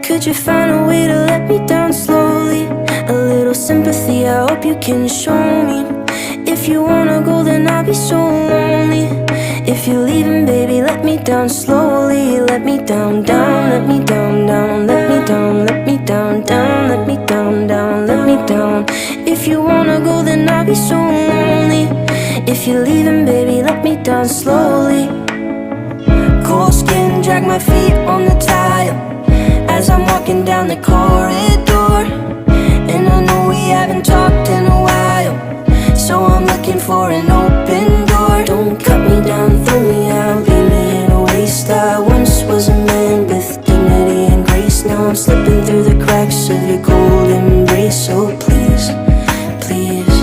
Could you find a way to let me down slowly? A little sympathy, I hope you can show me. If you wanna go, then I'll be so lonely. If you're leaving, baby, let me down slowly. Let me down, down, let me down, down. Let me down, let me down, down. Let me down, down, let me down. If you wanna go, then I'll be so lonely. If you're leaving, baby, let me down slowly. Cold skin, drag my feet on the tile as I'm walking down the corridor. And I know we haven't talked in a while, so I'm looking for an open door. Don't cut me down, throw me out, leave me in a waste. I once was a man with dignity and grace. Now I'm slipping through the cracks of your cold embrace. So please, please,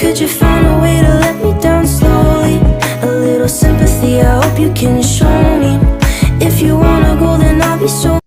could you find a way to let me down slowly? A little sympathy, I hope you can show me. If you wanna go, then I'll be so